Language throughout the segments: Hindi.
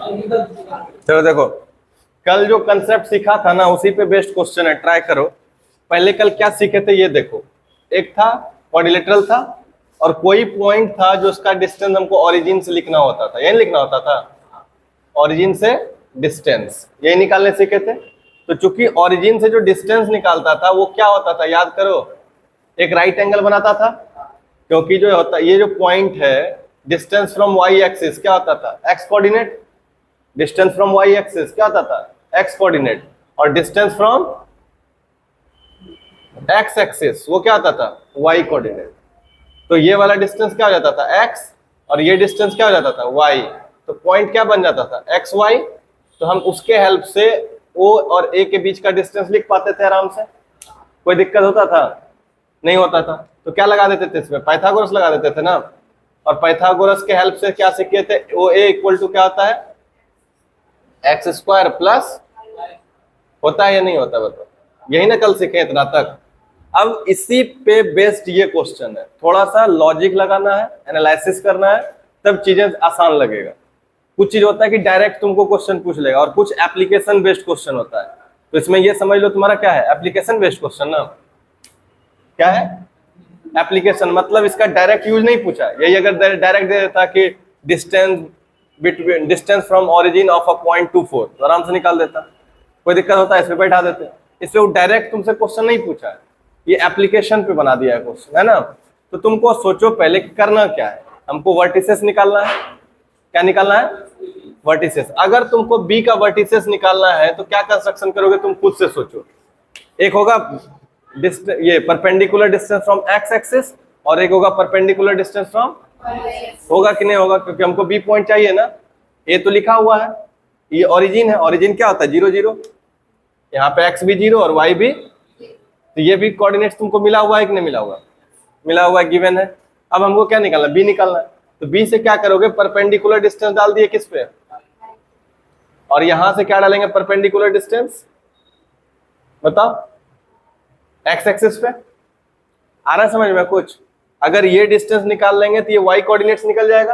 चलो देखो, कल जो कंसेप्ट सीखा था ना उसी पे बेस्ड क्वेश्चन है, ट्राई करो। पहले कल क्या सीखे थे ये देखो। एक था क्वाड्रिलेटरल था, और कोई पॉइंट था जो उसका डिस्टेंस हमको ओरिजिन से लिखना होता था, यही लिखना होता था, ओरिजिन से डिस्टेंस, यही निकालने सीखे थे। तो चूंकि ओरिजिन से जो डिस्टेंस निकालता था वो क्या होता था याद करो, एक राइट एंगल बनाता था। क्योंकि जो होता ये जो पॉइंट है, डिस्टेंस फ्रॉम वाई एक्सिस क्या होता था, X coordinate. Distance from Y axis क्या होता था, एक्स कोऑर्डिनेट। और डिस्टेंस फ्रॉम एक्स एक्सिस वो क्या होता था, वाई कोऑर्डिनेट। तो ये वाला डिस्टेंस क्या हो जाता था, एक्स, और ये डिस्टेंस क्या हो जाता था, वाई। तो पॉइंट क्या बन जाता था, एक्स वाई। तो हम उसके हेल्प से ओ और ए के बीच का डिस्टेंस लिख पाते थे आराम से। कोई दिक्कत होता था, नहीं होता था। तो क्या लगा देते थे इसमें, पाइथागोरस लगा देते थे ना। और पाइथागोरस के हेल्प से क्या सीखे थे, ओ ए इक्वल टू क्या होता है, एक्स स्क्वायर प्लस, होता है या नहीं होता बताओ, यही ना कल सीखे इतना तक। अब इसी पे बेस्ड ये क्वेश्चन है, थोड़ा सा लॉजिक लगाना है, एनालिसिस करना है, तब चीजें आसान लगेगा। कुछ चीज होता है कि डायरेक्ट तुमको क्वेश्चन पूछ लेगा, और कुछ एप्लीकेशन बेस्ड क्वेश्चन होता है। तो इसमें ये समझ लो तुम्हारा क्या है, एप्लीकेशन बेस्ड क्वेश्चन ना। क्या है एप्लीकेशन, मतलब इसका डायरेक्ट यूज नहीं पूछा। यही अगर डायरेक्ट दे देता कि distance between, distance from origin of a point two 4, तो आराम से निकाल देता। कोई दिक्कत होता है, इस पे बैठा देते। इसलिए वो डायरेक्ट तुमसे क्वेश्चन नहीं पूछा है, ये एप्लीकेशन पे बना दिया है क्वेश्चन, है ना। तो तुमको सोचो पहले कि करना क्या है, हमको वर्टिसेस निकालना है। क्या निकालना है, वर्टिसेस। अगर तुमको बी का वर्टिसेस निकालना है तो क्या कंस्ट्रक्शन करोगे, तुम खुद से सोचो। एक होगा ये perpendicular distance from X axis, और एक होगा परपेंडिकुलर डिस्टेंस फ्रॉम, होगा कि नहीं होगा, क्योंकि हमको बी पॉइंट चाहिए ना। ए तो लिखा हुआ है, ये ओरिजिन है, ओरिजिन क्या होता है, 0 0। यहाँ पे एक्स भी 0 और वाई भी, तो ये भी कोऑर्डिनेट्स तुमको मिला हुआ है कि नहीं मिला हुआ, मिला हुआ है, गिवन है। अब हमको क्या निकालना, बी निकालना है। तो बी से क्या करोगे, परपेंडिकुलर डिस्टेंस डाल दिए किस पे, और यहां से क्या डालेंगे, परपेंडिकुलर डिस्टेंस, बताओ, एक्स एक्सिस पे। आ रहा है समझ में कुछ। अगर ये डिस्टेंस निकाल लेंगे तो ये वाई कोऑर्डिनेट्स निकल जाएगा,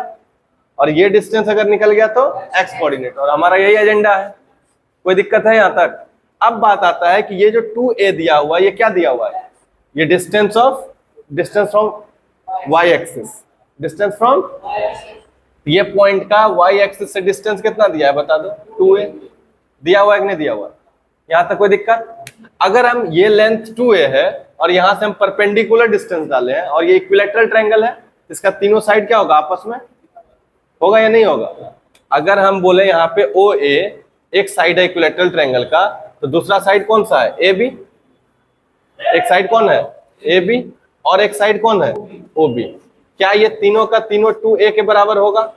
और ये डिस्टेंस अगर निकल गया तो एक्स कोऑर्डिनेट, और हमारा यही एजेंडा है। कोई दिक्कत है यहां तक। अब बात आता है कि ये जो 2a दिया हुआ है, ये क्या दिया हुआ है, ये distance from Y axis, distance from, ये पॉइंट का वाई एक्सिस से डिस्टेंस कितना दिया है बता दो, 2a दिया हुआ है कि नहीं दिया हुआ। यहां तक कोई दिक्कत। अगर हम ये लेंथ 2a है और यहां से हम परपेंडिकुलर डिस्टेंस डाले हैं, और ये इक्विलैटरल ट्रायंगल है, इसका तीनों साइड क्या होगा, आपस में होगा या नहीं होगा। अगर हम बोले यहाँ पे ओ ए एक साइड है इक्विलैटरल ट्रायंगल का, तो दूसरा साइड कौन सा है, ए बी। एक साइड कौन है, ए बी, और एक साइड कौन है, ओ बी। क्या ये तीनों का तीनों 2a के बराबर होगा,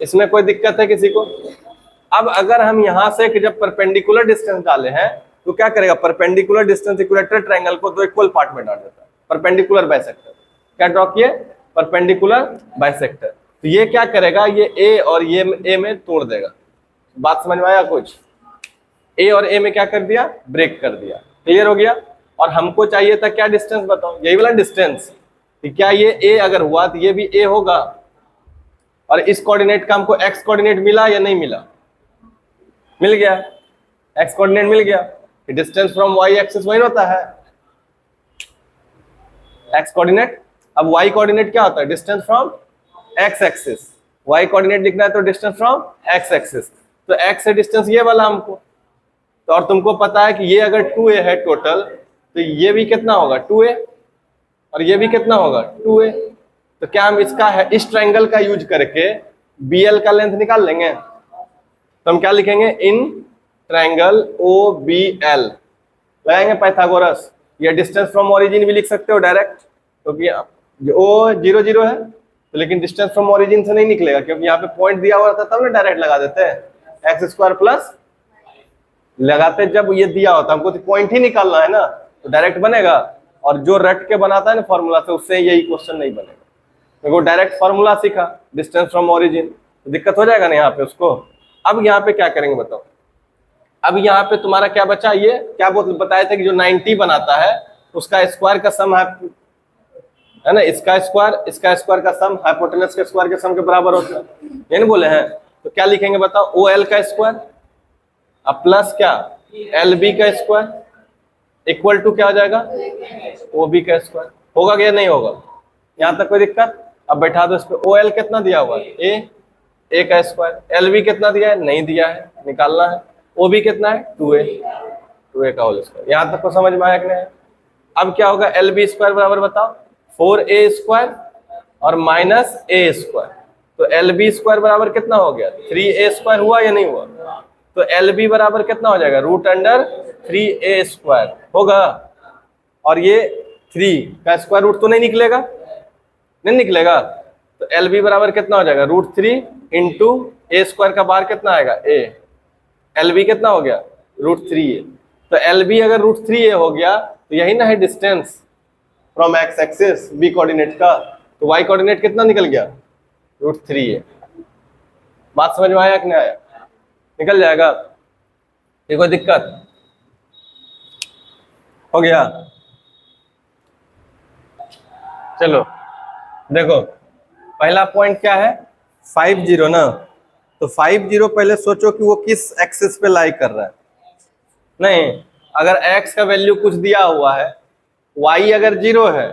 इसमें कोई दिक्कत है किसी को। अब अगर हम यहां से जब परपेंडिकुलर डिस्टेंस डाले हैं, तो क्या करेगा, परपेंडिकुलर डिस्टेंस इक्विलैटरल ट्रायंगल को दो इक्वल पार्ट में डाल देता है, परपेंडिकुलर बाइसेक्टर। क्या ड्रॉ किए, परपेंडिकुलर बाइसेक्टर। तो ये क्या करेगा, ये ए और ये ए में तोड़ देगा। बात समझ में आया कुछ, ए और ए में क्या कर दिया, ब्रेक कर दिया। क्लियर हो गया। और हमको चाहिए था क्या डिस्टेंस, बताओ, यही वाला डिस्टेंस। क्या ये ए अगर हुआ तो ये भी ए होगा, और इस कोऑर्डिनेट का हमको एक्स कोऑर्डिनेट मिला या नहीं मिला, मिल गया, एक्स कोऑर्डिनेट मिल गया। डिस्टेंस फ्रॉम वाई एक्सिस वही होता है एक्स कोऑर्डिनेट। अब वाई कोऑर्डिनेट क्या होता है, distance from X axis. Y coordinate लिखना है तो डिस्टेंस फ्रॉम एक्स एक्सिस। तो एक्स से डिस्टेंस ये वाला हमको, तो और तुमको पता है कि ये अगर 2a है टोटल, तो ये भी कितना होगा 2a, और ये भी कितना होगा 2a। तो क्या हम इसका है इस ट्रायंगल का यूज करके bl का लेंथ निकाल लेंगे। तो हम क्या लिखेंगे, इन ट्रायंगल OBL लगाएंगे पाइथागोरस। ये डिस्टेंस फ्रॉम ओरिजिन भी लिख सकते हो डायरेक्ट, क्योंकि ओ 0 0 है, तो लेकिन डिस्टेंस फ्रॉम ओरिजिन से नहीं निकलेगा, क्योंकि यहाँ पे पॉइंट दिया हुआ था तब ना डायरेक्ट लगा देते हैं, एक्स स्क्वायर प्लस लगाते जब ये दिया होता, हमको तो पॉइंट ही निकालना है ना, तो डायरेक्ट बनेगा। और जो रट के बनाता है ना फॉर्मूला से, उससे यही क्वेश्चन नहीं बनेगा, क्योंकि वो डायरेक्ट फॉर्मूला सीखा डिस्टेंस फ्रॉम ओरिजिन, तो दिक्कत हो जाएगा ना यहाँ पे उसको। अब यहाँ पे क्या करेंगे बताओ। अब यहाँ पे तुम्हारा क्या बचा, ये क्या बताए थे कि जो 90 बनाता है उसका स्क्वायर का सम है ना, इसका स्क्वायर का सम हाइपोटेनस के स्क्वायर के सम के बराबर होता है, ये नहीं बोले हैं। तो क्या लिखेंगे बताओ, ओ एल का स्क्वायर अब प्लस क्या एल बी का स्क्वायर इक्वल टू क्या हो जाएगा ओ बी का स्क्वायर। होगा क्या नहीं होगा, यहाँ तक कोई दिक्कत। अब बैठा दो इस पे, ओ एल कितना दिया हुआ है ए का स्क्वायर, एल बी कितना दिया है नहीं दिया है, निकालना है। ओ बी कितना है 2a का होल स्क्वायर। यहाँ तक को समझ में आया कि नहीं। अब क्या होगा, एल बी स्क्वायर बराबर बताओ 4a स्क्वायर और माइनस ए स्क्वायर। तो एल बी स्क्वायर बराबर कितना हो गया 3a स्क्वायर हुआ या नहीं हुआ। तो एल बी बराबर कितना हो जाएगा रूट अंडर 3a स्क्वायर होगा। और ये 3 का स्क्वायर रूट तो नहीं निकलेगा, नहीं निकलेगा। तो एल बी बराबर कितना हो जाएगा √3 इंटू ए स्क्वायर का बाहर कितना आएगा ए। एल बी कितना हो गया √3a। तो एल बी अगर √3a हो गया तो यही ना है distance from X axis B coordinate का। तो वाई कोऑर्डिनेट कितना निकल गया √3a। बात समझ में आया कि नहीं आया, निकल जाएगा, ये कोई दिक्कत हो गया। चलो देखो पहला पॉइंट क्या है 50 ना। तो 50 पहले सोचो कि वो किस एक्सिस पे लाई कर रहा है। नहीं, अगर x का वैल्यू कुछ दिया हुआ है, y अगर 0 है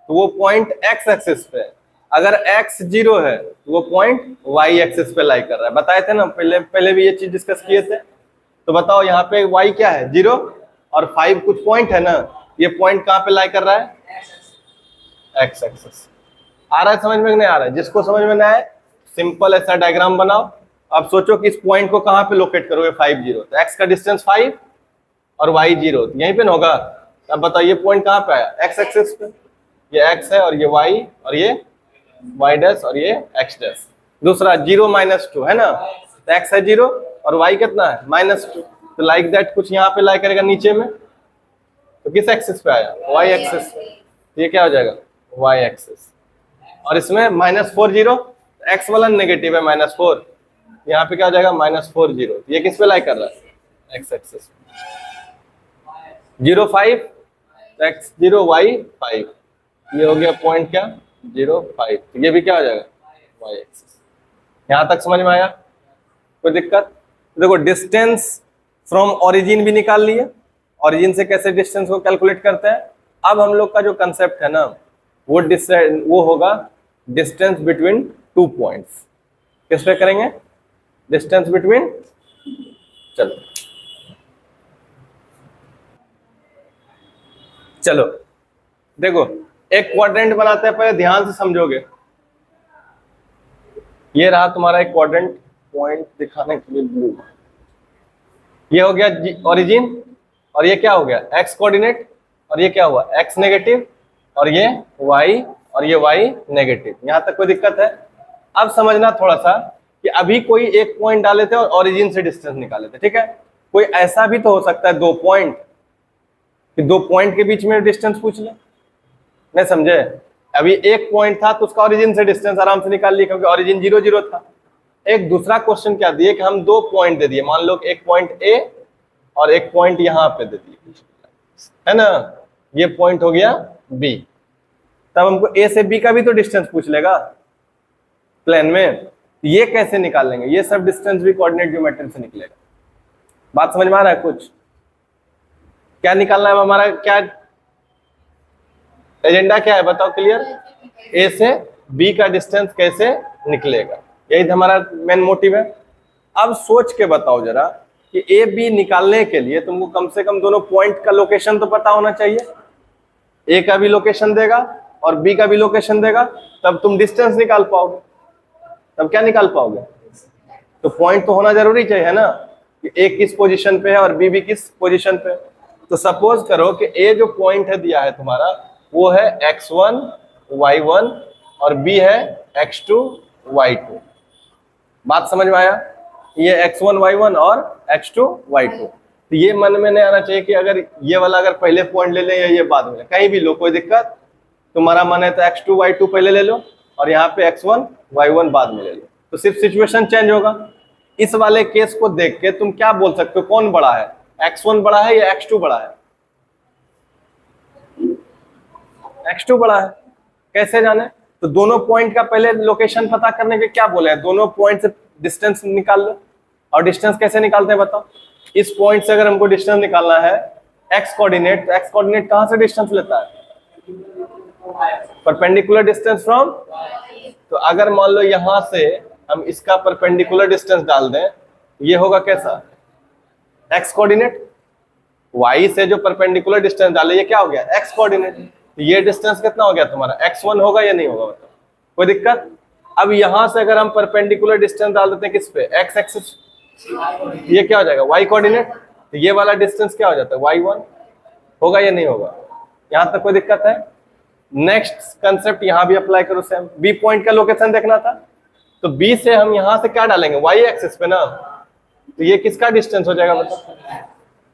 तो वो पॉइंट x एक्सिस पे है, अगर x 0 है तो वो पॉइंट y एक्सिस पे लाई कर रहा है। बताए थे ना पहले भी ये चीज डिस्कस किए थे। तो बताओ यहाँ पे y क्या है 0 और 5 कुछ पॉइंट है ना, ये पॉइंट कहाँ पे लाई कर रहा है x एक्सिस। आ रहा है समझ में नहीं आ रहा है, जिसको समझ में ना आए सिंपल ऐसा डायग्राम बनाओ। अब सोचो कि इस पॉइंट को कहाँ पे लोकेट करोगे 50, तो x का डिस्टेंस 5 और y 0 यहीं पे ना होगा। अब बताओ ये पॉइंट कहाँ पे आया x एक्सिस पे, ये x है और ये y और ये y डैश और ये x डैश। दूसरा 0 -2 है ना, तो x है 0 और y कितना है -2। तो लाइक दैट कुछ यहाँ पे लाई करेगा नीचे में, तो किस एक्सिस पे आया y एक्सिस। ये क्या हो जाएगा y एक्सिस। और इसमें -4 0, x वाला नेगेटिव है -4, यहाँ पे क्या हो जाएगा -4 0। ये किस पे लाई कर रहा है x एक्सिस। 0 5 तो x 0 y 5, ये हो गया पॉइंट क्या 0 5। तो ये भी क्या हो जाएगा y एक्सिस। यहाँ तक समझ में आया, कोई दिक्कत। देखो डिस्टेंस फ्रॉम ओरिजिन भी निकाल लिए, ओरिजिन से कैसे डिस्टेंस को कैलकुलेट करते हैं। अब हम लोग का जो कंसेप्ट है ना वो होगा डिस्टेंस बिटवीन 2 पॉइंट्स। किस पे करेंगे डिस्टेंस बिटवीन, चलो चलो देखो एक क्वाड्रेंट बनाते हैं, पहले ध्यान से समझोगे। ये रहा तुम्हारा एक क्वाड्रेंट, पॉइंट दिखाने के लिए ब्लू। ये हो गया ओरिजिन और ये क्या हो गया एक्स कोऑर्डिनेट, और ये क्या हुआ एक्स नेगेटिव और ये वाई और ये वाई नेगेटिव। यहां तक कोई दिक्कत है। अब समझना थोड़ा सा कि अभी कोई एक पॉइंट डाले थे और ओरिजिन से डिस्टेंस निकाले थे, ठीक है। कोई ऐसा भी तो हो सकता है 2 पॉइंट, कि 2 पॉइंट के बीच में डिस्टेंस पूछ ले, नहीं समझे। अभी एक पॉइंट था तो उसका ओरिजिन से डिस्टेंस आराम से निकाल लिया क्योंकि ओरिजिन 0 0 था। एक दूसरा क्वेश्चन क्या दिए कि हम 2 पॉइंट दे दिए, मान लो एक पॉइंट ए और एक पॉइंट यहाँ पे दे दिए, है ना। ये पॉइंट हो गया बी, तब हमको ए से बी का भी तो डिस्टेंस पूछ लेगा प्लेन में। ये कैसे निकाल लेंगे, ये सब डिस्टेंस भी कोऑर्डिनेट ज्योमेट्री से निकलेगा। बात समझ में आ रहा है कुछ, क्या निकालना है हमारा, क्या एजेंडा क्या है बताओ क्लियर। ए से बी का डिस्टेंस कैसे निकलेगा, यही हमारा मेन मोटिव है। अब सोच के बताओ जरा कि ए बी निकालने के लिए तुमको कम से कम दोनों पॉइंट का लोकेशन तो पता होना चाहिए। ए का भी लोकेशन देगा और बी का भी लोकेशन देगा, तब तुम डिस्टेंस निकाल पाओगे। तब क्या निकाल पाओगे, तो पॉइंट तो होना जरूरी चाहिए ना, कि ए किस पोजीशन पे है और बी भी किस पोजीशन पे है। तो सपोज करो कि ए जो पॉइंट है दिया है तुम्हारा वो है x1 y1 और बी है x2 y2। बात समझ में आया, ये x1 y1 और x2 y2। तो ये मन में नहीं आना चाहिए कि अगर ये वाला अगर पहले पॉइंट ले लें या ये बाद में ले, कहीं भी लो कोई दिक्कत। तुम्हारा मन है तो x2 y2 पहले ले लो और यहाँ पे x1 y1 बाद में ले लो, तो सिर्फ सिचुएशन चेंज होगा। इस वाले केस को देख के तुम क्या बोल सकते हो कौन बड़ा है, x1 बड़ा है या x2 बड़ा है। x2 बड़ा है, कैसे जाने। तो दोनों पॉइंट का पहले लोकेशन पता करने के क्या बोले हैं, दोनों पॉइंट से डिस्टेंस निकाल लो। और डिस्टेंस कैसे निकालते हैं बताओ? इस पॉइंट से अगर हमको डिस्टेंस निकालना है एक्स कोऑर्डिनेट, तो एक्स कोऑर्डिनेट कहां से डिस्टेंस लेता है? Perpendicular distance from. तो अगर मान लो यहां से हम इसका परपेंडिकुलर डिस्टेंस डाल दें, ये होगा कैसा? X coordinate. y से जो परपेंडिकुलर डिस्टेंस डाले ये क्या हो गया? x coordinate. तो ये डिस्टेंस कितना हो गया तुम्हारा? x1 होगा या नहीं होगा बताओ? कोई दिक्कत? अब यहां से अगर हम परपेंडिकुलर डिस्टेंस डाल देते हैं किस पे? x एक्सिस, ये क्या हो जाएगा? y coordinate. तो ये वाला डिस्टेंस क्या हो जाता है? y1 होगा या नहीं होगा? यहां तक कोई दिक्कत है? नेक्स्ट कंसेप्ट यहां भी अप्लाई करो सेम। बी पॉइंट का लोकेशन देखना था, तो बी से हम यहां से क्या डालेंगे? y एक्सिस पे ना। तो ये किसका डिस्टेंस हो जाएगा बताओ?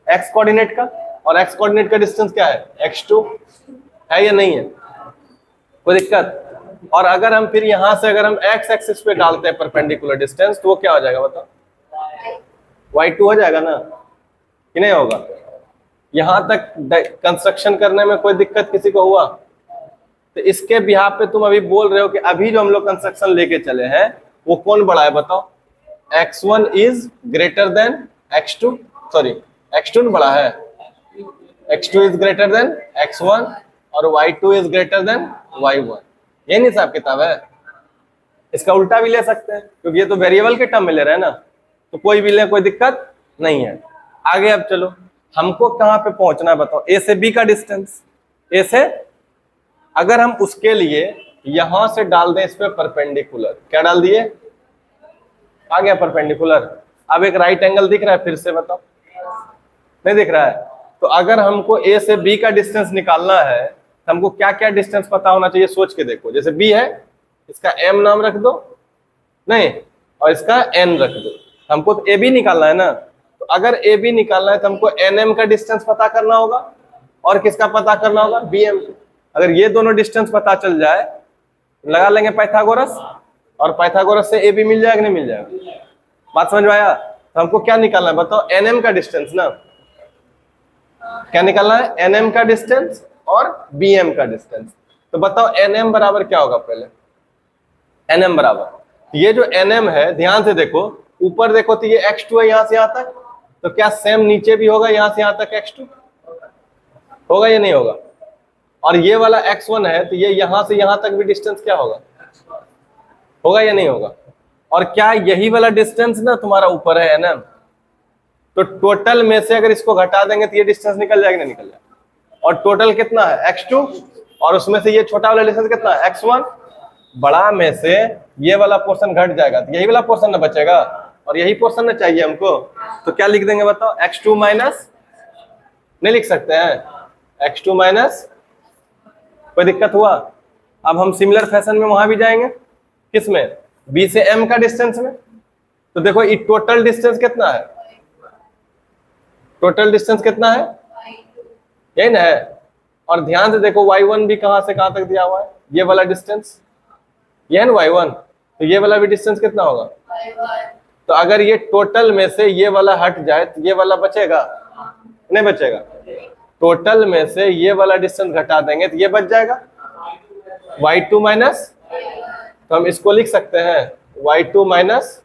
x कोऑर्डिनेट का। और x कोऑर्डिनेट का डिस्टेंस क्या है? x2 है या नहीं है? कोई दिक्कत? और अगर हम फिर यहां से अगर हम x एक्सिस पे डालते हैं परपेंडिकुलर डिस्टेंस, तो वो क्या हो जाएगा बताओ? y2 हो जाएगा ना कि नहीं होगा? यहां तक कंस्ट्रक्शन करने में कोई दिक्कत किसी को हुआ? तो इसके बिहाफ पे तुम अभी बोल रहे हो कि अभी जो हम लोग कंस्ट्रक्शन लेके चले हैं वो कौन बड़ा है बताओ? x1 is greater than x2, sorry x2 बड़ा है, x2 is greater than x1 और y2 is greater than y1। ये नहीं हिसाब किताब है। इसका उल्टा भी ले सकते हैं क्योंकि ये तो वेरिएबल के टर्म में ले रहे हैं ना, तो कोई भी ले, कोई दिक्कत नहीं है। आगे अब चलो, हमको कहां पे पहुंचना है बताओ? ए से बी का डिस्टेंस। ए से अगर हम उसके लिए यहां से डाल दें इस पे परपेंडिकुलर, क्या डाल दिए? आ गया परपेंडिकुलर। अब एक राइट एंगल दिख रहा है, फिर से बताओ, नहीं दिख रहा है? तो अगर हमको ए से बी का डिस्टेंस निकालना है तो हमको क्या क्या डिस्टेंस पता होना चाहिए? सोच के देखो। जैसे बी है, इसका एम नाम रख दो, नहीं, और इसका एन रख दो। हमको तो ए बी निकालना है ना, तो अगर ए बी निकालना है तो हमको एन एम का डिस्टेंस पता करना होगा और किसका पता करना होगा? B M. अगर ये दोनों डिस्टेंस पता चल जाए, लगा लेंगे पाइथागोरस, और पाइथागोरस से ए बी मिल जाएगा नहीं मिल जाएगा? बात समझ में आया? तो हमको क्या निकालना है बताओ? एन एम का डिस्टेंस ना। क्या निकालना है? एन एम का डिस्टेंस और बी एम का डिस्टेंस। तो बताओ एन एम बराबर क्या होगा? पहले एन एम बराबर, ये जो एन एम है ध्यान से देखो, ऊपर देखो तो ये x2 है यहां से यहां तक, तो क्या सेम नीचे भी होगा यहां से यहां तक x2? होगा या नहीं होगा? और ये वाला x1 है तो ये यहां से यहां तक भी डिस्टेंस क्या होगा? होगा या नहीं होगा? और क्या यही वाला डिस्टेंस ना तुम्हारा ऊपर है एनएम? तो टोटल में से अगर इसको घटा देंगे तो ये डिस्टेंस निकल जाएगा, नहीं निकल जाएगा? और टोटल कितना है? x2, और उसमें से ये छोटा वाला डिस्टेंस कितना है? x1। बड़ा में से ये वाला पोर्शन घट जाएगा तो यही वाला पोर्शन ना बचेगा, और यही पोर्शन ना चाहिए हमको। तो क्या लिख देंगे बताओ? x2 माइनस, नहीं लिख सकते हैं? x2 माइनस, कोई दिक्कत हुआ? अब हम सिमिलर फैशन में वहां भी जाएंगे, किस में? b से m का डिस्टेंस में। तो देखो ये टोटल डिस्टेंस कितना है? टोटल डिस्टेंस कितना है? यही ना है? और ध्यान से देखो y1 भी कहां से कहां तक दिया हुआ है? ये वाला डिस्टेंस, ये है ना y1, तो ये वाला भी डिस्टेंस कितना होगा? तो अगर ये टोटल में से ये वाला हट जाए तो ये वाला बचेगा? नहीं बचेगा। टोटल में से ये वाला डिस्टेंस घटा देंगे तो ये बच जाएगा y2 माइनस, तो हम इसको लिख सकते हैं y2 माइनस,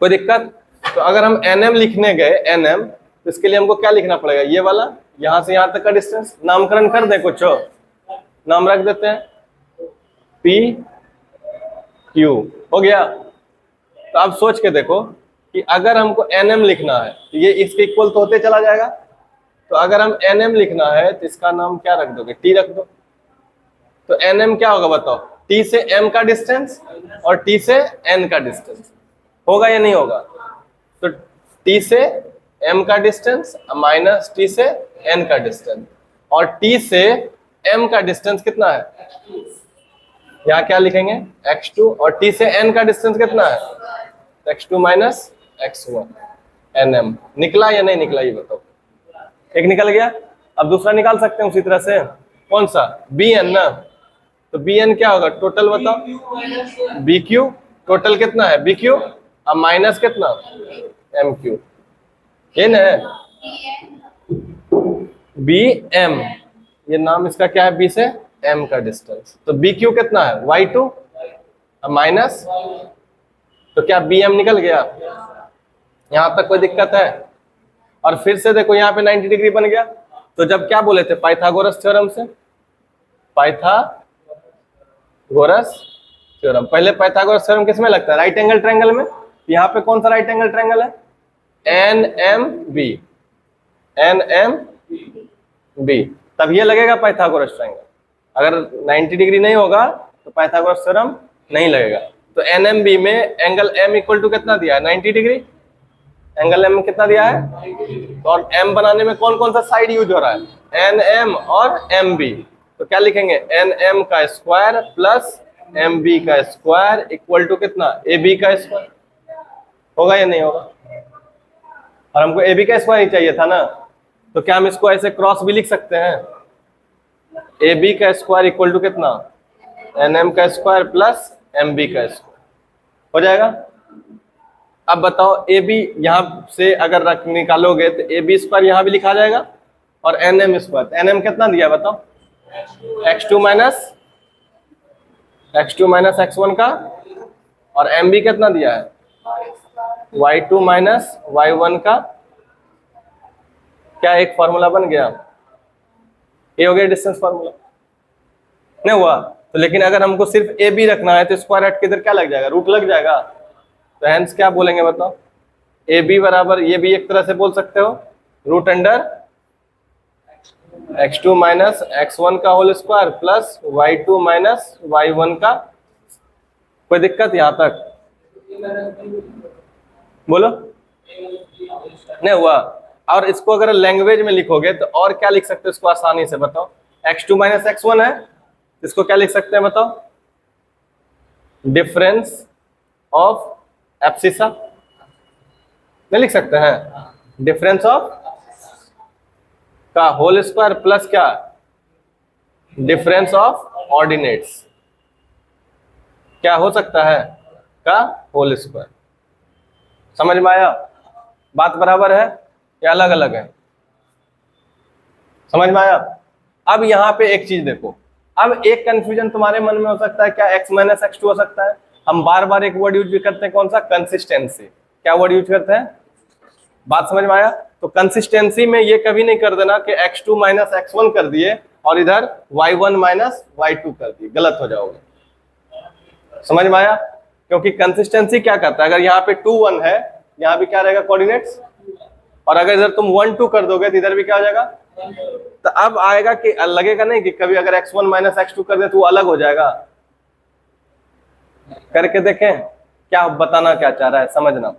कोई दिक्कत? तो अगर हम nm लिखने गए nm, तो इसके लिए हमको क्या लिखना पड़ेगा? ये वाला यहां से यहां तक का डिस्टेंस, नामकरण कर दे, कुछ नाम रख देते हैं, p q, हो गया? तो अब सोच के देखो कि अगर हमको nm लिखना है तो ये इसके इक्वल तो होते चला जाएगा। तो अगर हम nm लिखना है तो इसका नाम क्या रख दोगे? t रख दो। तो nm क्या होगा बताओ? t से m का डिस्टेंस और t से n का डिस्टेंस, होगा या नहीं होगा? तो t से m का डिस्टेंस माइनस t से n का डिस्टेंस, और t से m का डिस्टेंस कितना है? यहाँ क्या लिखेंगे? x2, और t से n का डिस्टेंस कितना है? x2 minus x1 nm। निकला या नहीं निकला ये बताओ? एक निकल गया। अब दूसरा निकाल सकते हैं उसी तरह से, कौन सा? bn ना। तो bn क्या होगा? टोटल बताओ। bq, टोटल कितना है? bq, अब माइनस कितना? mq, ये ना है? bm, ये नाम इसका क्या है? b से m का डिस्टेंस। तो bq कितना है? y2, अब माइनस तो क्या बी एम निकल गया? यहां तक कोई दिक्कत है? और फिर से देखो यहाँ पे 90 डिग्री बन गया। तो जब क्या बोले थे पाइथागोरस थ्योरम से, पाइथागोरस थ्योरम, पहले पाइथागोरस थ्योरम किसमें लगता है? राइट एंगल ट्रायंगल में। यहाँ पे कौन सा राइट एंगल ट्रायंगल है? N M B, N M B, तब ये लगेगा पाइथागोरस ट्रायंगल। अगर 90 डिग्री नहीं होगा तो पाइथागोरस थ्योरम नहीं लगेगा। तो एन एम बी में एंगल एम इक्वल टू कितना दिया है? 90 डिग्री। एंगल एम में कितना दिया है? तो और एम बनाने में कौन कौन सा साइड यूज हो रहा है? एन एम और एम बी। तो क्या लिखेंगे? एन एम का स्क्वायर प्लस एम बी का स्क्वायर इक्वल टू कितना? ए बी का स्क्वायर। होगा या नहीं होगा? और हमको ए बी का स्क्वायर ही चाहिए था ना, तो क्या हम इसको ऐसे क्रॉस भी लिख सकते हैं? ए बी का स्क्वायर इक्वल टू कितना? एन एम का स्क्वायर प्लस एम बी का स्क्वायर। हो जाएगा? अब बताओ ए बी यहां से अगर रख निकालोगे तो ए बी स्क्वायर यहां भी लिखा जाएगा और N M square. N M कितना दिया बताओ? x2 माइनस x1 का, और एम बी कितना दिया है? y2 माइनस y1 का। क्या एक फॉर्मूला बन गया? ये हो गया डिस्टेंस फॉर्मूला। नहीं हुआ? तो लेकिन अगर हमको सिर्फ ए बी रखना है तो स्क्वायर हट के इधर क्या लग जाएगा? रूट लग जाएगा। तो हेंस क्या बोलेंगे बताओ? ए बी बराबर, ये भी एक तरह से बोल सकते हो, root under x2 minus x1 का whole square plus y2 minus y1 का। कोई दिक्कत यहां तक? बोलो। नहीं हुआ? और इसको अगर लैंग्वेज में लिखोगे तो और क्या लिख सकते हो इसको आसानी से बताओ? x2 माइनस x1 है, इसको क्या लिख सकते हैं बताओ? Difference of abscissa. नहीं लिख सकते हैं? डिफरेंस ऑफ का होल स्क्वायर प्लस क्या? Difference of ordinates. क्या हो सकता है? का होल स्क्वायर। समझ में आया? बात बराबर है या अलग अलग है? समझ में आया? अब यहाँ पे एक चीज देखो, अब एक कंफ्यूजन तुम्हारे मन में हो सकता है, क्या x माइनस x2 हो सकता है? हम बार बार एक वर्ड यूज भी करते हैं, कौन सा? कंसिस्टेंसी। क्या वर्ड यूज करते हैं? बात समझ में आया? तो कंसिस्टेंसी में ये कभी नहीं कर देना कि x2 माइनस x1 कर दिए और इधर y1 माइनस y2 कर दिए, गलत हो जाओगे। समझ में आया? क्योंकि कंसिस्टेंसी क्या करता है, अगर यहाँ पे 2 1 है, यहाँ भी क्या रहेगा कोऑर्डिनेट्स, और अगर इधर तुम 1 2 कर दोगे तो इधर भी क्या हो जाएगा? तो अब आएगा कि लगेगा नहीं कि कभी अगर x1 माइनस x2 कर दे तो वो अलग हो जाएगा। करके देखें क्या बताना क्या चाह रहा है, समझना।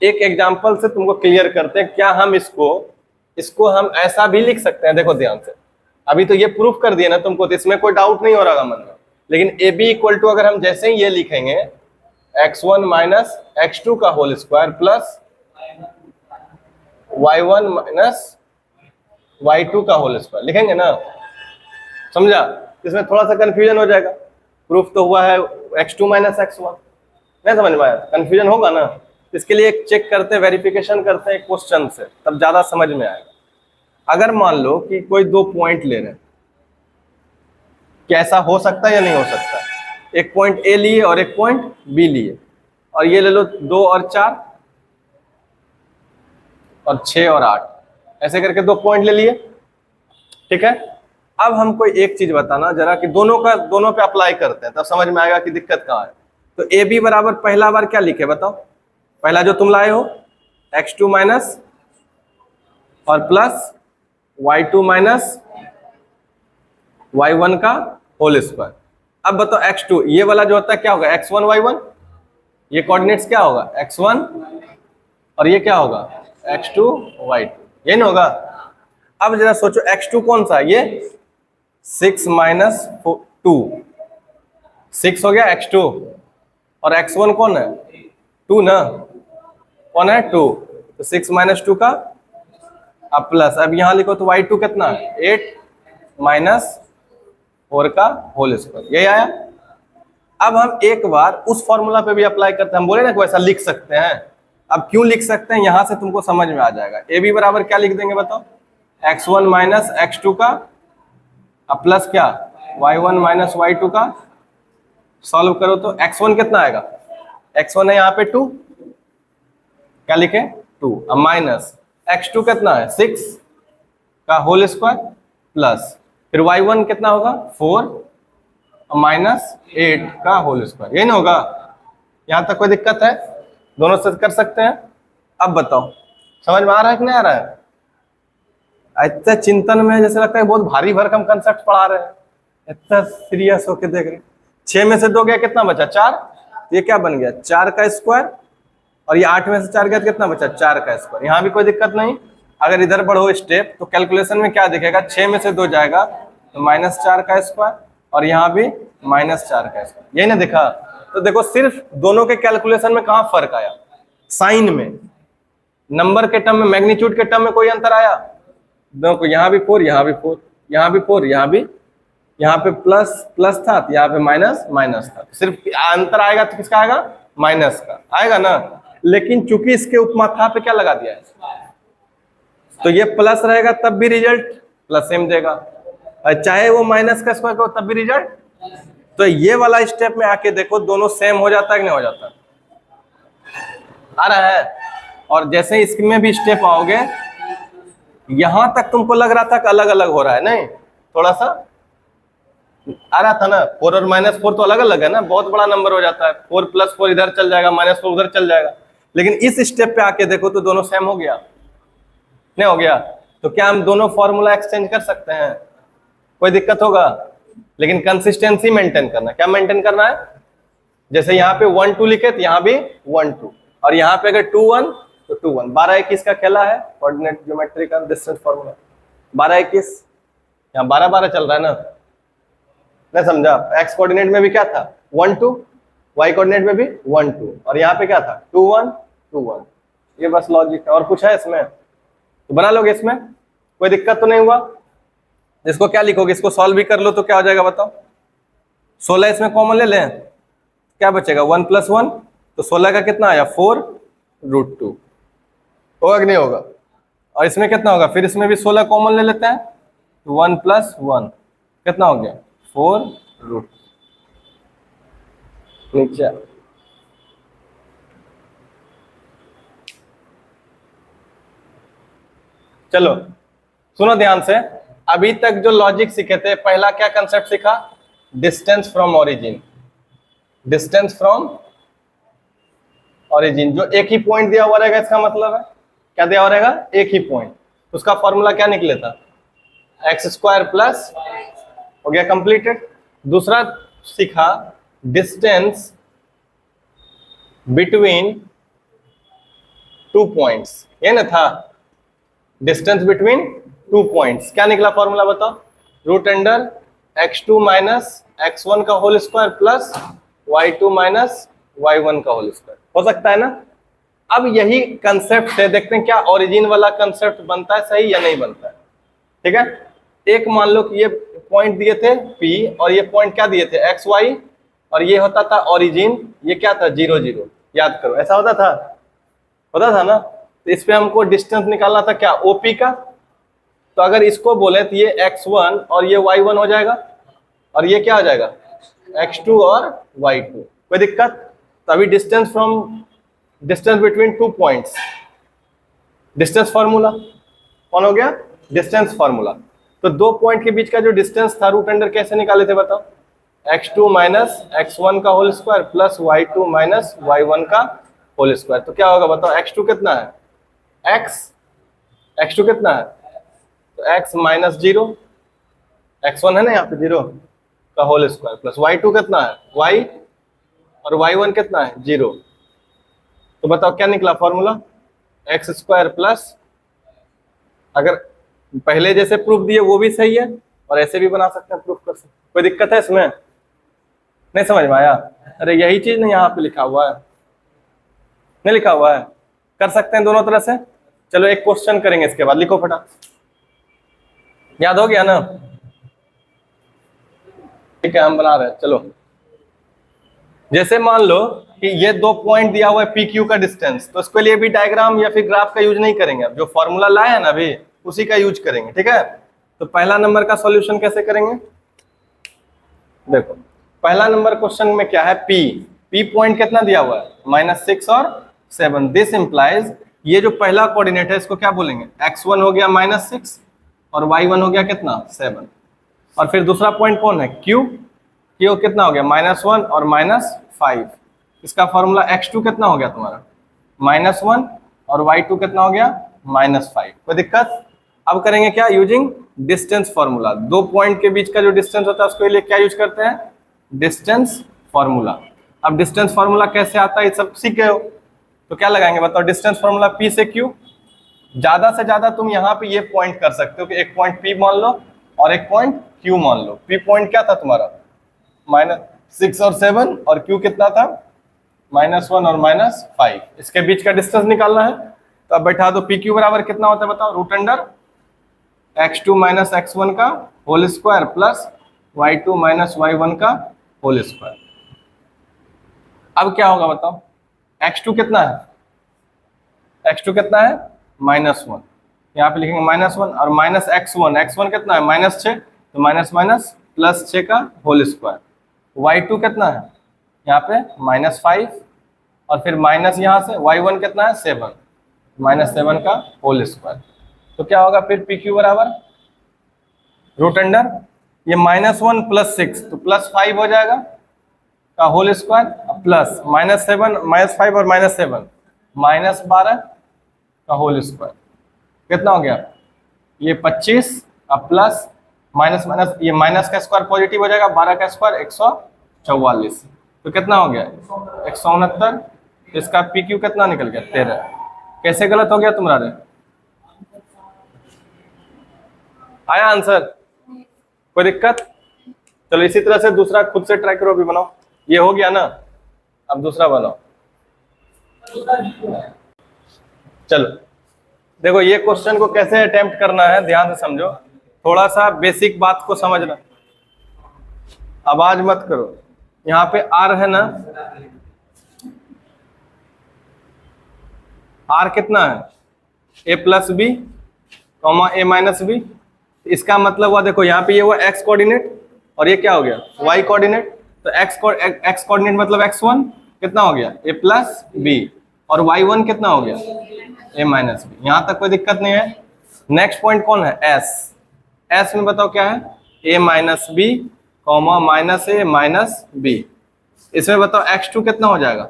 एक एग्जांपल से तुमको क्लियर करते हैं। क्या हम इसको हम ऐसा भी लिख सकते हैं? देखो ध्यान से, अभी तो ये प्रूफ कर दिया ना तुमको, तो इसमें कोई डाउट नहीं हो रहा मन में। लेकिन ए बी इक्वल टू अगर हम जैसे ही ये लिखेंगे x1 माइनस x2 का whole square plus y1 minus y2 का होल स्क्वायर लिखेंगे ना, समझा? इसमें थोड़ा सा कंफ्यूजन हो जाएगा। प्रूफ तो हुआ है x2 माइनस x1, नहीं समझ में आया? कंफ्यूजन होगा ना। इसके लिए एक चेक करते हैं, वेरिफिकेशन करते हैं क्वेश्चन से, तब ज्यादा समझ में आएगा। अगर मान लो कि कोई 2 पॉइंट ले रहे हैं, क्या ऐसा हो सकता है या नहीं हो सकता? एक पॉइंट ए लिए और एक पॉइंट बी लिए, और ये ले लो 2 और 4 और 6 और 8, ऐसे करके 2 पॉइंट ले लिए, ठीक है। अब हमको एक चीज बताना जरा कि दोनों पे अप्लाई करते हैं, तब समझ में आएगा कि दिक्कत कहाँ है। तो ए बी बराबर पहला बार क्या लिखे बताओ? पहला जो तुम लाए हो x2 माइनस और प्लस y2 माइनस y1 का होल स्क्वायर। अब बताओ x2, ये वाला जो होता है क्या होगा? x1 y1, ये कोऑर्डिनेट्स क्या होगा? x1, और ये क्या होगा? x2 y2, ये नहीं होगा? अब जरा सोचो x2 कौन सा है? ये 6 माइनस 2, 6 हो गया x2, और x1 कौन है? 2 ना, कौन है? 2। तो 6 माइनस 2 का अब प्लस, अब यहां लिखो तो y2 कितना है? 8 माइनस 4 का होल स्क्वायर, यही आया। अब हम एक बार उस फॉर्मूला पे भी अप्लाई करते हैं, हम बोले ना कि वैसा लिख सकते हैं। अब क्यों लिख सकते हैं, यहां से तुमको समझ में आ जाएगा। ए बी बराबर क्या लिख देंगे बताओ? x1 माइनस x2 का अब प्लस क्या? y1 माइनस y2 का। सॉल्व करो तो x1 कितना आएगा? x1 है यहाँ पे 2, क्या लिखे 2, अब माइनस x2 कितना है 6 का होल स्क्वायर प्लस फिर y1 कितना होगा 4 माइनस 8 का होल स्क्वायर, यही ना होगा। यहां तक कोई दिक्कत है? दोनों से कर सकते हैं। अब बताओ समझ में आ रहा है कि नहीं आ रहा है? इतना चिंतन में जैसे लगता है बहुत भारी भरकम कंसेप्ट पढ़ा रहे हैं, इतना सीरियस होके देख रहे। 6 में से 2 गया कितना बचा 4, ये क्या बन गया 4 का स्क्वायर, और ये 8 में से 4 गया कितना बचा 4 का स्क्वायर। यहाँ भी कोई दिक्कत नहीं। अगर इधर बढ़ो स्टेप तो कैलकुलेशन में क्या दिखेगा, 6 में से 2 जाएगा तो -4 का स्क्वायर, और यहाँ भी -4 का स्क्वायर, यही ना दिखा। तो देखो सिर्फ दोनों के कैलकुलेशन में कहाँ फर्क आया, साइन में, नंबर के टर्म में, मैग्नीट्यूड के टर्म में कोई अंतर आया? देखो यहाँ भी 4, यहाँ भी 4, यहाँ भी 4, यहाँ भी, यहाँ पे प्लस प्लस था तो यहाँ पे माइनस माइनस था, सिर्फ अंतर आएगा तो किसका आएगा, माइनस का आएगा ना। लेकिन चूंकि इसके उपमाथा पे क्या लगा दिया है, तो ये प्लस रहेगा तब भी रिजल्ट प्लस सेम देगा, और चाहे वो माइनस का स्क्वायर हो तब भी रिजल्ट। तो ये वाला स्टेप में आके देखो दोनों सेम हो जाता है कि नहीं हो जाता, आ रहा है। और जैसे इसमें भी स्टेप आओगे, यहां तक तुमको लग रहा था कि अलग अलग हो रहा है, नहीं थोड़ा सा आ रहा था ना, 4 और -4 तो अलग अलग है ना, बहुत बड़ा नंबर हो जाता है, 4 + 4 इधर चल जाएगा, -4 उधर चल जाएगा। लेकिन इस स्टेप पे आके देखो तो दोनों सेम हो गया, नहीं हो गया? तो क्या हम दोनों फॉर्मूला एक्सचेंज कर सकते हैं? कोई दिक्कत होगा? लेकिन कंसिस्टेंसी मेंटेन करना, क्या मेंटेन करना है? जैसे यहाँ पे 1 2 लिखे तो यहाँ भी 1 2, और यहाँ पे अगर 2 1 तो 2 1। 12 21 का खेला है कोऑर्डिनेट ज्योमेट्री का डिस्टेंस फॉर्मूला, 12 21, यहाँ 12 12 चल रहा है ना, नहीं समझा? एक्स कोऑर्डिनेट में भी क्या था 1 2, वाई कोऑर्डिनेट में भी 1 2, और यहाँ पे क्या था 2 1 2 1। ये बस लॉजिक है, और कुछ है इसमें? तो बना लोगे इसमें, कोई दिक्कत तो नहीं हुआ? इसको क्या लिखोगे, इसको सॉल्व भी कर लो तो क्या हो जाएगा बताओ? 16 इसमें कॉमन ले लें, क्या बचेगा 1 + 1, तो 16 का कितना आया 4√2, होगा कि नहीं होगा? और इसमें कितना होगा, फिर इसमें भी 16 कॉमन ले लेते हैं, तो 1 + 1 कितना हो गया 4√2। नीचे चलो सुनो ध्यान से, अभी तक जो लॉजिक सीखे थे, पहला क्या कंसेप्ट सीखा, distance from origin. Distance from origin, जो एक ही पॉइंट दिया हुआ रहेगा, इसका मतलब है क्या दिया हुआ रहेगा, एक ही पॉइंट, उसका फॉर्मूला क्या निकले था, x² प्लस, हो गया कंप्लीटेड। दूसरा सीखा डिस्टेंस बिटवीन 2 पॉइंट्स, ये ना था डिस्टेंस बिटवीन 2 पॉइंट्स, क्या निकला फॉर्मूला बताओ, √x2 - x1 का whole square plus y2 - y1 का होल स्क्वायर, हो सकता है ना। अब यही कंसेप्ट से देखते हैं क्या ओरिजिन वाला कंसेप्ट बनता है सही या नहीं बनता है, ठीक है। एक मान लो कि ये पॉइंट दिए थे P, और ये पॉइंट क्या दिए थे x y, और ये होता था ओरिजिन, ये क्या था 0 0, याद करो ऐसा होता था ना। तो इस पे हमको डिस्टेंस निकालना था क्या, OP का। तो अगर इसको बोले तो ये x1 और ये y1 हो जाएगा, और ये क्या हो जाएगा x2 और y2, कोई दिक्कत? तो अभी distance between 2 points, distance formula कौन हो गया, डिस्टेंस फार्मूला। तो 2 पॉइंट के बीच का जो डिस्टेंस था √अंडर कैसे निकाले थे बताओ, x2 - x1 का whole square plus y2 - y1 का होल स्क्वायर। तो क्या होगा बताओ, x2 कितना है, x2 कितना है, तो x - 0, x1 है ना यहाँ पे 0 का होल स्क्वायर प्लस y2 कितना है y, और y1 कितना है 0। तो बताओ क्या निकला फॉर्मूला, x² प्लस, अगर पहले जैसे प्रूफ दिए वो भी सही है, और ऐसे भी बना सकते हैं, प्रूफ कर सकते हैं, कोई दिक्कत है इसमें? नहीं समझ में आया? अरे यही चीज नहीं यहाँ पे लिखा हुआ है, नहीं लिखा हुआ है, कर सकते हैं दोनों तरह से। चलो एक क्वेश्चन करेंगे इसके बाद, लिखो फटा, याद हो गया ना, ठीक है हम बना रहे हैं। चलो जैसे मान लो कि ये 2 पॉइंट दिया हुआ है PQ का डिस्टेंस, तो इसके लिए भी डायग्राम या फिर ग्राफ का यूज नहीं करेंगे, अब जो फॉर्मूला लाए हैं ना अभी उसी का यूज करेंगे, ठीक है। तो पहला नंबर का सॉल्यूशन कैसे करेंगे, देखो पहला नंबर क्वेश्चन में क्या है, P P पॉइंट कितना दिया हुआ है -6 और 7। दिस इंप्लाइज ये जो पहला कोऑर्डिनेट है इसको क्या बोलेंगे, x1 हो गया -6 और y1 हो गया कितना 7। और फिर दूसरा पॉइंट कौन है Q कितना हो गया -1 और -5। इसका फॉर्मूला x2 कितना हो गया तुम्हारा -1 और y2 कितना हो गया -5। कोई दिक्कत। अब करेंगे क्या, यूजिंग डिस्टेंस फॉर्मूला। दो पॉइंट के बीच का जो डिस्टेंस होता है उसके लिए क्या यूज करते हैं, डिस्टेंस फॉर्मूला। अब डिस्टेंस फॉर्मूला कैसे आता है ये सब सीखे हो, तो क्या लगाएंगे बताओ, डिस्टेंस फॉर्मूला P से Q। ज्यादा से ज्यादा तुम यहाँ पे ये पॉइंट कर सकते हो कि एक पॉइंट P मान लो और एक पॉइंट Q मान लो। P पॉइंट क्या था तुम्हारा -6 और 7 और Q कितना था -1 और -5। इसके बीच का डिस्टेंस निकालना है, तो अब बैठा दो। PQ बराबर कितना होता है बताओ, रूट अंडर x2 - x1 का whole square plus y2 - y1 का होल स्क्वायर। अब क्या होगा बताओ, x2 कितना है, x2 कितना है -1, यहाँ पे लिखेंगे -1 और -x1 कितना है -6, तो -6 का होल स्क्वायर। y2 कितना है यहाँ पे -5 और फिर माइनस यहाँ से y1 कितना है 7, -7 का होल स्क्वायर। तो क्या होगा फिर PQ बराबर रूट अंडर ये -1 + 6 तो +5 हो जाएगा का होल स्क्वायर प्लस -7 -5 और -7 -12 का होल स्क्वायर। कितना हो गया ये 25 अब प्लस माइनस ये माइनस का स्क्वायर पॉजिटिव हो जाएगा, 12 का स्क्वायर 144। तो कितना हो गया 169। इसका PQ कितना निकल गया 13। कैसे गलत हो गया तुम्हारे, आया आंसर, कोई दिक्कत। चलो इसी तरह से दूसरा खुद से ट्राई करो, अभी बनाओ। ये हो गया ना, अब दूसरा बनाओ। चलो देखो ये क्वेश्चन को कैसे अटेम्प्ट करना है, ध्यान से समझो, थोड़ा सा बेसिक बात को समझना, आवाज मत करो। यहाँ पे R है ना, R कितना है a + b, a - b। इसका मतलब हुआ देखो यहाँ पे ये हुआ x कोऑर्डिनेट और ये क्या हो गया y कोऑर्डिनेट। तो x कोऑर्डिनेट मतलब x1 कितना हो गया a + b और y1 कितना हो गया a - b। यहाँ तक कोई दिक्कत नहीं है। नेक्स्ट पॉइंट कौन है s में बताओ क्या है a - b, -a - b। इसमें बताओ x2 कितना हो जाएगा,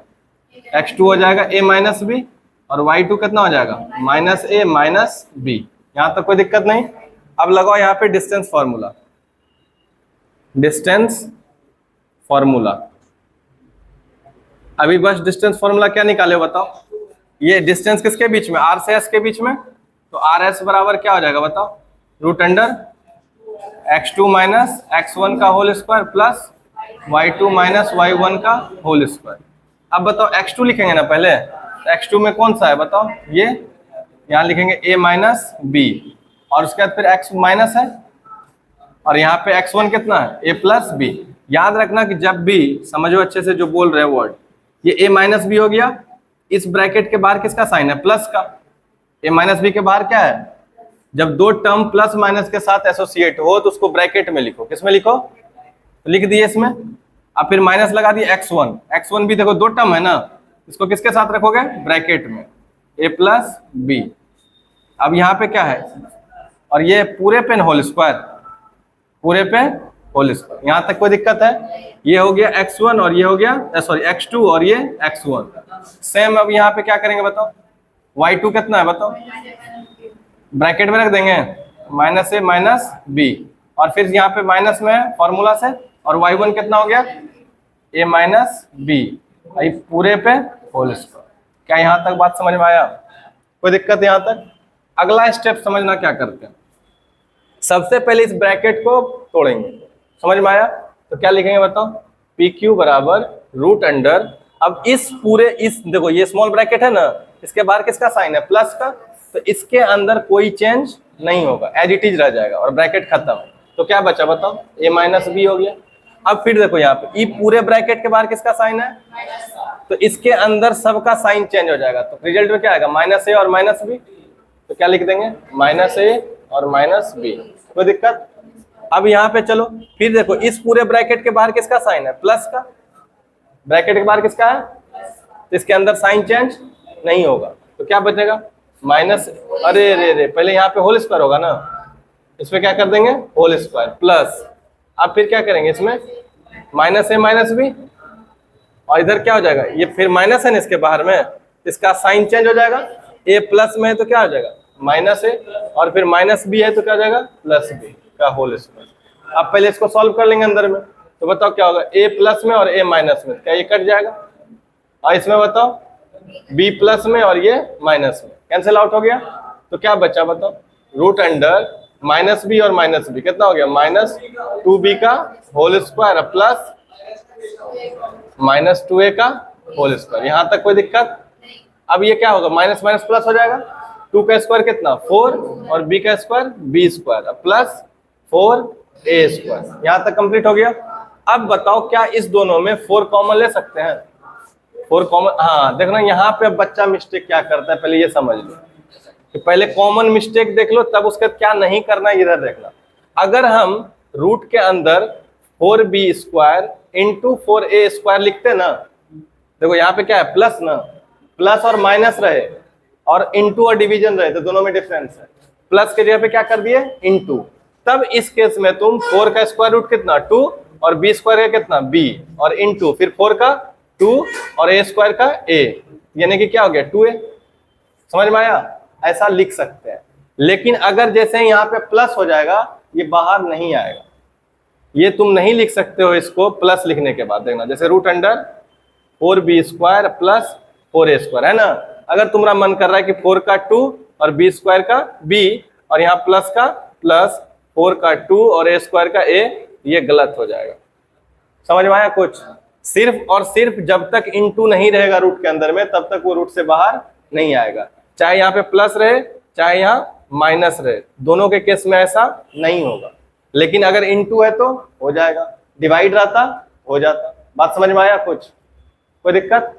x2 हो जाएगा a - b और y2 कितना हो जाएगा -a - b। यहाँ तक कोई दिक्कत नहीं। अब लगाओ यहाँ पे डिस्टेंस फॉर्मूला, डिस्टेंस फॉर्मूला। अभी बस डिस्टेंस फॉर्मूला क्या निकाले बताओ, ये डिस्टेंस किसके बीच में, R से S के बीच में। तो RS बराबर क्या हो जाएगा बताओ, रूट अंडर x2 - x1 का whole square plus y2 - y1 का होल स्क्वायर। अब बताओ x2 लिखेंगे ना पहले, x2 में कौन सा है बताओ, ये यहाँ लिखेंगे a - b और उसके बाद फिर x माइनस है और यहाँ पे x1 कितना है a + b। याद रखना कि जब भी समझो अच्छे से जो बोल रहे हैं वर्ड, ये a - b हो गया, इस ब्रैकेट के बाहर किसका साइन है प्लस का, a - b के बाहर क्या है, जब दो टर्म प्लस माइनस के साथ एसोसिएट हो तो उसको ब्रैकेट में लिखो। किसमें लिखो, तो लिख दिए इसमें। अब फिर माइनस लगा दिए x1 भी देखो दो टर्म है ना, इसको किसके साथ रखोगे ब्रैकेट में a + b। अब यहाँ पे क्या है, और ये पूरे पे होल स्क्वायर, पूरे पे होल स्क्वायर। यहाँ तक कोई दिक्कत है। ये हो गया x1 और ये हो गया सॉरी x2 और ये x1 सेम। अब यहाँ पे क्या करेंगे बताओ, y2 कितना है बताओ, ब्रैकेट में रख देंगे -a - b और फिर यहाँ पे माइनस में है फॉर्मूला से, और y1 कितना हो गया a - b पूरे पे होल स्क्वायर। क्या यहाँ तक बात समझ में आया, कोई दिक्कत यहाँ तक। अगला स्टेप समझना क्या करते हैं, सबसे पहले इस ब्रैकेट को तोड़ेंगे, समझ में आया। तो क्या लिखेंगे बताओ, PQ बराबर रूट अंडर, अब इस पूरे इस देखो ये स्मॉल ब्रैकेट है ना, इसके बाहर किसका साइन है प्लस का, तो इसके अंदर कोई चेंज नहीं होगा, एज इट इज रह जाएगा और ब्रैकेट खत्म। तो क्या बचा बताओ, a - b हो गया। अब फिर देखो यहाँ पे ई पूरे ब्रैकेट के बाहर किसका साइन है, तो इसके अंदर सबका साइन चेंज हो जाएगा। तो रिजल्ट में क्या आएगा -a और -b। तो क्या लिख देंगे -a और -b, कोई दिक्कत। अब यहाँ पे चलो फिर देखो इस पूरे ब्रैकेट के बाहर किसका साइन है प्लस का, ब्रैकेट के बाहर किसका है, तो इसके अंदर साइन चेंज नहीं होगा, तो क्या बचेगा माइनस, अरे रे रे पहले यहाँ पे होल स्क्वायर होगा ना, इसमें क्या कर देंगे होल स्क्वायर प्लस, अब फिर क्या करेंगे इसमें माइनस ए माइनस बी, और इधर क्या हो जाएगा, ये फिर माइनस है ना इसके बाहर में, इसका साइन चेंज हो जाएगा, ए प्लस में है तो क्या हो जाएगा माइनस ए, और फिर माइनस बी है तो क्या हो जाएगा प्लस बी का होल स्क्वायर। अब पहले इसको सॉल्व कर लेंगे अंदर में, तो बताओ क्या होगा, ए प्लस में और ए माइनस में, क्या ये कट जाएगा, और इसमें बताओ बी प्लस में और ये माइनस में कैंसिल आउट हो गया, तो क्या बचा बताओ, रूट अंडर माइनस बी और माइनस बी कितना हो गया माइनस 2b का whole square plus minus 2a का होल स्क्वायर। यहां तक कोई दिक्कत। अब ये क्या होगा माइनस माइनस प्लस हो जाएगा, 2 का स्क्वायर कितना 4 और b का square b square plus 4a square. यहां तक कंप्लीट हो गया। अब बताओ क्या इस दोनों में 4 कॉमन ले सकते हैं, 4 कॉमन, हाँ देखना यहाँ पे बच्चा मिस्टेक क्या करता है पहले ये समझ लो, कि पहले कॉमन मिस्टेक देख लो तब उसका क्या नहीं करना है इधर देखना। अगर हम रूट के अंदर 4b square into 4a square लिखते ना, देखो यहाँ पे क्या है प्लस ना, प्लस और माइनस रहे और इंटू और डिवीजन रहे तो दोनों में डिफरेंस है, प्लस के जगह पे क्या कर दिए इंटू, तब इस केस में तुम 4 का स्क्वायर रूट कितना 2 और b स्क्वायर का कितना b और इंटू फिर 4 का 2 और a स्क्वायर का a, यानी कि क्या हो गया 2a। समझ में आया, ऐसा लिख सकते हैं। लेकिन अगर जैसे यहाँ पे प्लस हो जाएगा ये बाहर नहीं आएगा, ये तुम नहीं लिख सकते हो इसको प्लस लिखने के बाद, देखना जैसे root under 4b square plus 4a square है ना, अगर तुम्हारा मन कर रहा है कि 4 का 2 और b स्क्वायर का b और यहाँ प्लस का प्लस 4 का 2 और a स्क्वायर का a, ये गलत हो जाएगा। समझ में आया कुछ, सिर्फ और सिर्फ जब तक इंटू नहीं रहेगा रूट के अंदर में तब तक वो रूट से बाहर नहीं आएगा, चाहे यहाँ पे प्लस रहे चाहे यहाँ माइनस रहे, दोनों के केस में ऐसा नहीं होगा। लेकिन अगर इंटू है तो हो जाएगा, डिवाइड रहता हो जाता। बात समझ में आया कुछ, कोई दिक्कत,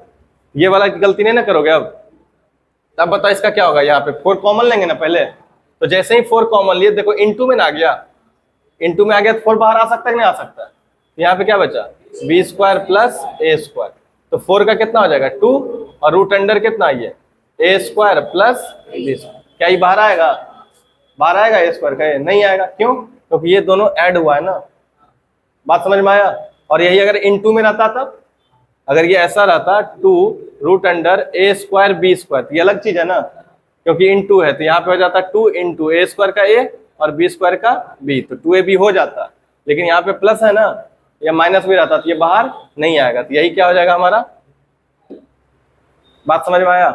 ये वाला गलती नहीं ना करोगे। अब बताओ इसका क्या होगा, यहाँ पे 4 कॉमन लेंगे ना पहले, तो जैसे ही 4 कॉमन लिए देखो इंटू में ना आ गया, इंटू में आ गया तो 4 बाहर आ सकता है कि नहीं आ सकता है, यहाँ पे क्या बचा b square plus a square, तो 4 का कितना हो जाएगा 2 और रूट अंडर कितना ये a square plus b square, क्या ये बाहर आएगा, बाहर आएगा a स्क्वायर का, ये नहीं आएगा, क्यों, क्योंकि ये दोनों ऐड हुआ है ना। बात समझ में आया। और यही अगर इंटू में रहता तब, अगर ये ऐसा रहता 2 root under a square b square, तो ये अलग चीज है ना, क्योंकि इंटू है तो यहाँ पे हो जाता 2 इंटू a स्क्वायर का a और b स्क्वायर का b, तो 2ab हो जाता। लेकिन यहाँ पे प्लस है ना या माइनस भी रहता तो ये बाहर नहीं आएगा, तो यही क्या हो जाएगा हमारा। बात समझ में आया।